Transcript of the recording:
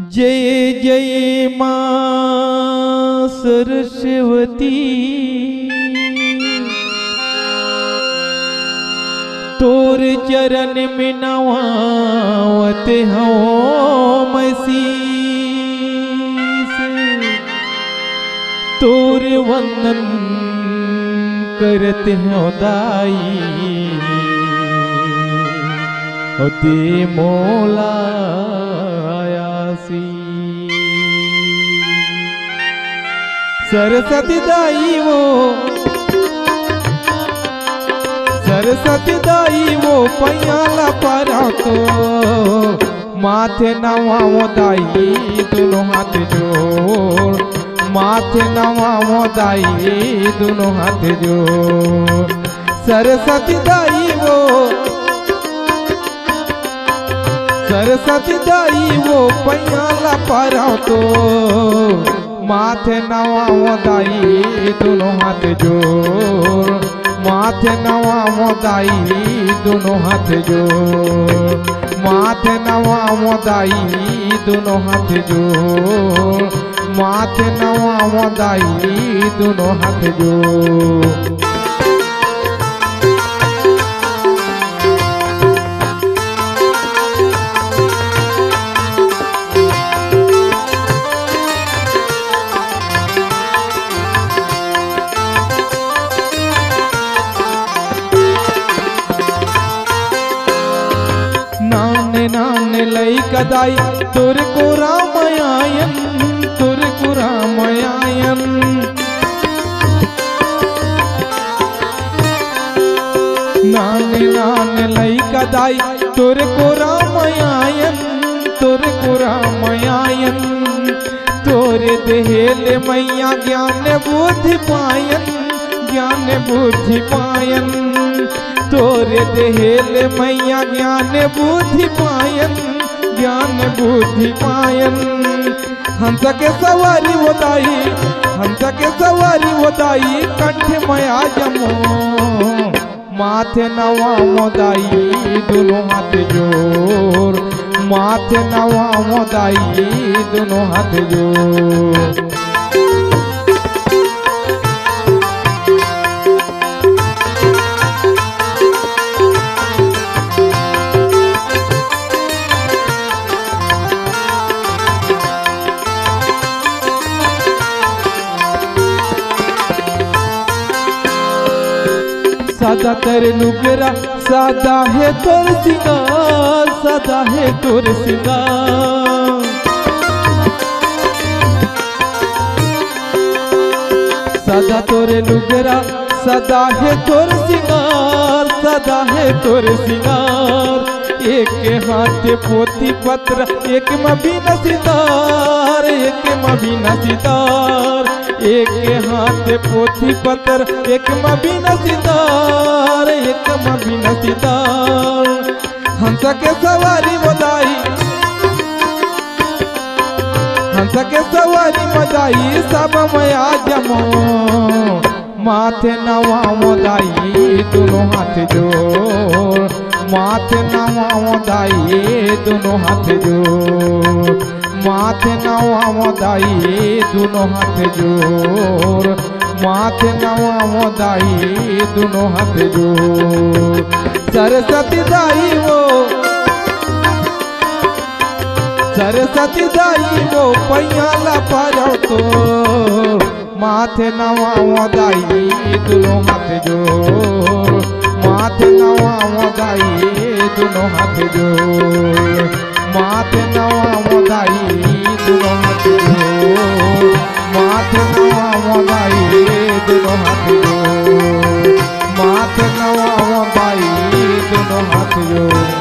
जय जय मां सरस्वती, तोर चरण में नवावत हूँ मसीह, तोर वंदन करते हैं दाई, दे मोला सरस्वती दाई वो, सरस्वती दाई वो पैयाला परा तो माथे नवाओ दाई दोनों हाथ जोड़, माथे नवाओ दाई दोनों हाथ जोड़। सरस्वती दाई वो, सरस्वती दाई वो पैयाला परा तो माथे नवाओ दाई दोनों हाथ जोड़, माथे नवाओ दाई दोनों हाथ जोड़, माथे नवाओ दाई दोनों हाथ जोड़, माथे नवाओ दाई दोनों हाथ जोड़। नाने नाने लई कदाई तुर को रामायण, तुर को रामायण। नाने नाने लई कदाई तुर को रामायण, तुर को रामायण। तोरे देहेले मैया ज्ञान बुद्धि पायन, ज्ञान बुद्धि पायन। तोरे देहेले मैया ज्ञान बुद्धि पायन, ज्ञान बुद्धि पायन। हंस के सवारी होदाई, हंस के सवारी होदाई, कंठ मया जमो माथे नवाओ दाई दोनों हाथ जोड़, माथे नवाओ दाई दोनों हाथ जोड़। सादा तेरे नुगरा सादा है तोर सिंगार, सादा है तोर सिंगार। सादा तोरे नुगरा सादा है तोर सिंगार, सादा है तोर सिंगार। एक के हाथ पोथी पत्र, एक में बिना सितार, एक में बिना सितार। एक के हाथ पोथी पत्र, एक में बिना सितार, एक में बिना सितार। हंस के सवारी बधाई, हंस के सवारी बधाई, सब मया जमो माथे नवाओ दाई दोनों हाथ जोड़, माथे नवाओ दाई दोनों हाथ जोड़, माथे नवाओ दाई दोनों हाथ जोड़, माथे नवाओ दाई दोनों हाथ जोड़। सरस्वती दाई वो, सरस्वती दाई वो पैयाला परो तो माथे नवाओ दाई दोनों हाथ जोड़, माथे नवाओ दाई दोनों हाथ जोड़, माथे नवाओ दाई दोनों हाथ जोड़, माथे नवाओ दाई दोनों हाथ जोड़, माथे नवाओ दाई दोनों हाथ जोड़।